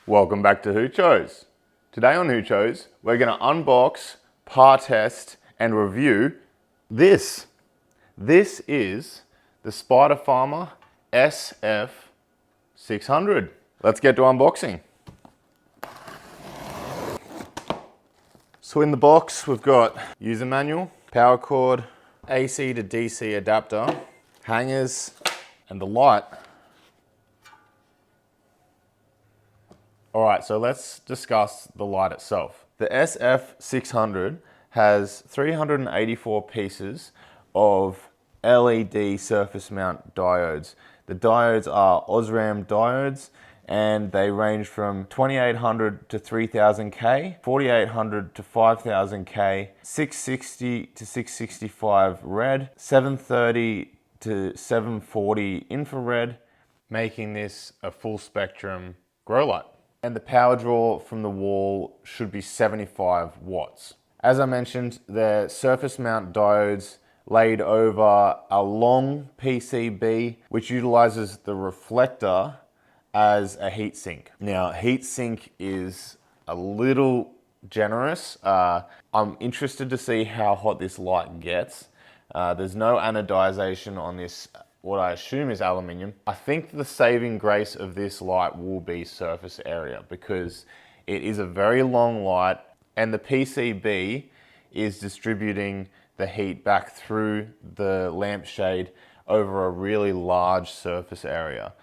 Welcome back to Hoochos. Today on Hoochos, we're going to unbox, par test, and review this. This is the Spider Farmer SF600. Let's get to unboxing. So in the box, we've got user manual, power cord, AC to DC adapter, hangers, and the light. All right, so let's discuss the light itself. The SF600 has 384 pieces of LED surface mount diodes. The diodes are Osram diodes, and they range from 2800 to 3000K, 4800 to 5000K, 660 to 665 red, 730 to 740 infrared, making this a full spectrum grow light. And the power draw from the wall should be 75 watts. As I mentioned, they're surface mount diodes laid over a long PCB, which utilizes the reflector as a heatsink. Now, heatsink is a little generous. I'm interested to see how hot this light gets. There's no anodization on this, what I assume is aluminium. I think the saving grace of this light will be surface area because it is a very long light and the PCB is distributing the heat back through the lampshade over a really large surface area.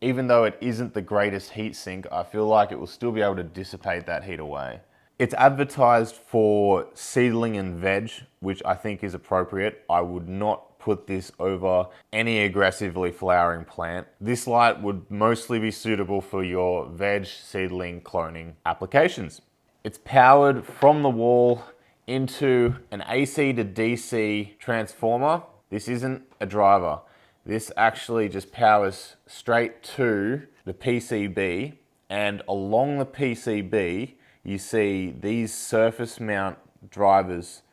Even though it isn't the greatest heat sink, I feel like it will still be able to dissipate that heat away. It's advertised for seedling and veg, which I think is appropriate. I would not put this over any aggressively flowering plant. This light would mostly be suitable for your veg, seedling, cloning applications. It's powered from the wall into an AC to DC transformer. This isn't a driver. This actually just powers straight to the PCB, and along the PCB, you see these surface mount drivers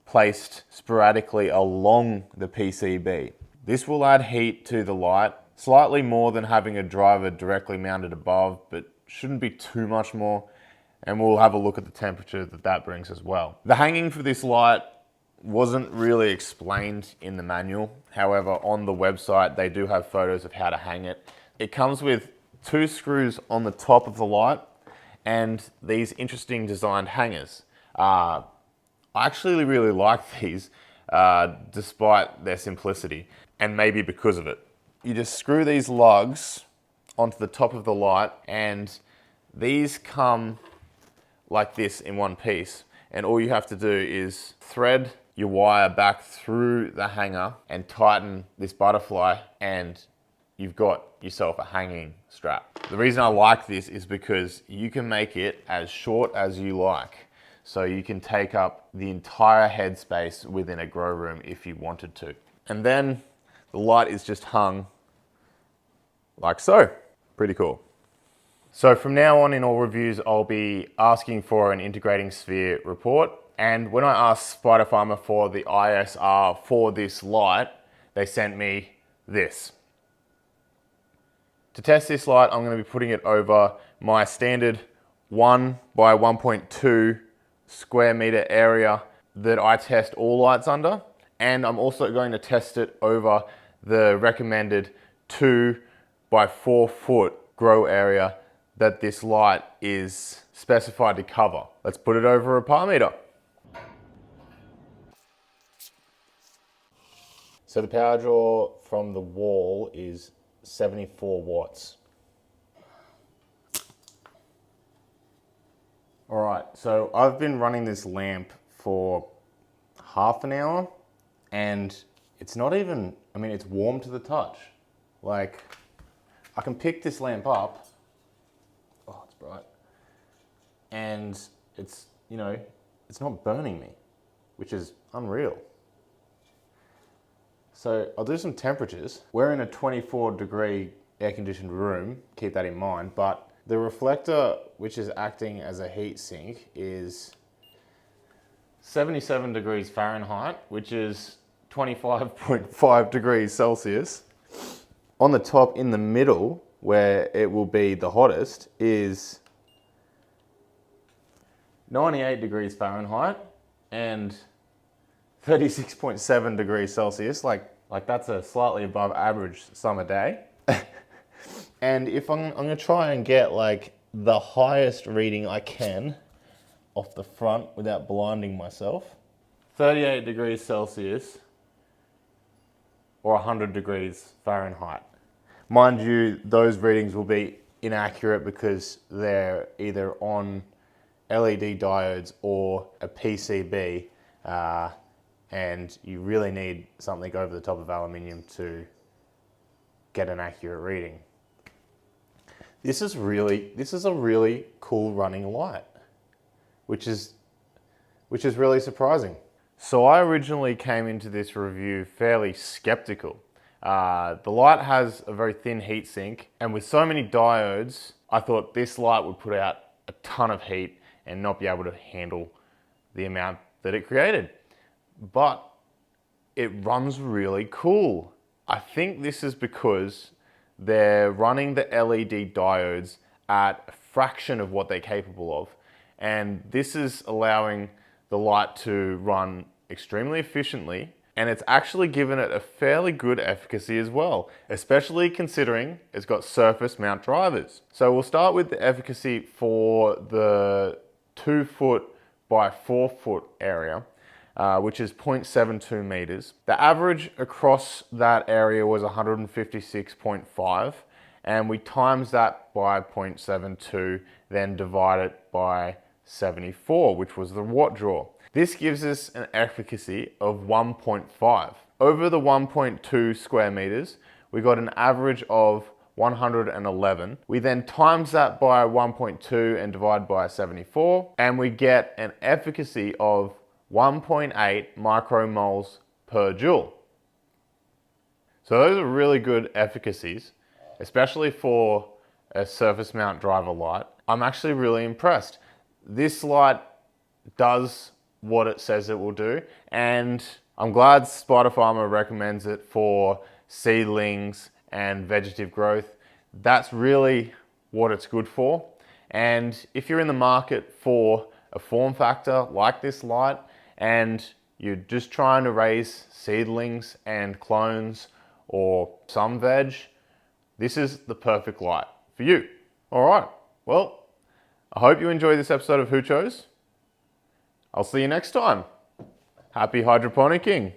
placed sporadically along the PCB. This will add heat to the light, slightly more than having a driver directly mounted above, but shouldn't be too much more. And we'll have a look at the temperature that brings as well. The hanging for this light wasn't really explained in the manual. However, on the website, they do have photos of how to hang it. It comes with 2 screws on the top of the light and these interesting designed hangers. I actually really like these, despite their simplicity, and maybe because of it. You just screw these lugs onto the top of the light, and these come like this in one piece, and all you have to do is thread your wire back through the hanger and tighten this butterfly, and you've got yourself a hanging strap. The reason I like this is because you can make it as short as you like. So you can take up the entire headspace within a grow room if you wanted to. And then the light is just hung like so. Pretty cool. So from now on in all reviews, I'll be asking for an integrating sphere report. And when I asked Spider Farmer for the ISR for this light, they sent me this. To test this light, I'm going to be putting it over my standard 1 by 1.2 square meter area that I test all lights under, and I'm also going to test it over the recommended 2 by 4 foot grow area that this light is specified to cover. Let's put it over a par meter. So the power draw from the wall is 74 watts. All right, so I've been running this lamp for half an hour and it's not even, it's warm to the touch. Like, I can pick this lamp up, oh, it's bright, and it's, it's not burning me, which is unreal. So I'll do some temperatures. We're in a 24-degree air-conditioned room, keep that in mind, but the reflector, which is acting as a heat sink, is 77 degrees Fahrenheit, which is 25.5 degrees Celsius. On the top in the middle, where it will be the hottest, is 98 degrees Fahrenheit and 36.7 degrees Celsius. Like that's a slightly above average summer day. And if I'm gonna try and get like the highest reading I can off the front without blinding myself, 38 degrees Celsius or 100 degrees Fahrenheit. Mind you, those readings will be inaccurate because they're either on LED diodes or a PCB, and you really need something over the top of aluminium to get an accurate reading. This is a really cool running light, which is really surprising. So I originally came into this review fairly skeptical. The light has a very thin heat sink, and with so many diodes, I thought this light would put out a ton of heat and not be able to handle the amount that it created. But it runs really cool. I think this is because they're running the LED diodes at a fraction of what they're capable of. And this is allowing the light to run extremely efficiently, and it's actually given it a fairly good efficacy as well, especially considering it's got surface mount drivers. So we'll start with the efficacy for the 2 foot by 4 foot area, which is 0.72 meters. The average across that area was 156.5, and we times that by 0.72, then divide it by 74, which was the watt draw. This gives us an efficacy of 1.5. Over the 1.2 square meters, we got an average of 111. We then times that by 1.2 and divide by 74, and we get an efficacy of 1.8 micromoles per joule. So those are really good efficacies, especially for a surface mount driver light. I'm actually really impressed. This light does what it says it will do, and I'm glad Spider Farmer recommends it for seedlings and vegetative growth. That's really what it's good for. And if you're in the market for a form factor like this light and you're just trying to raise seedlings and clones or some veg, this is the perfect light for you. All right, well, I hope you enjoyed this episode of Hoochos. I'll see you next time. Happy hydroponicking.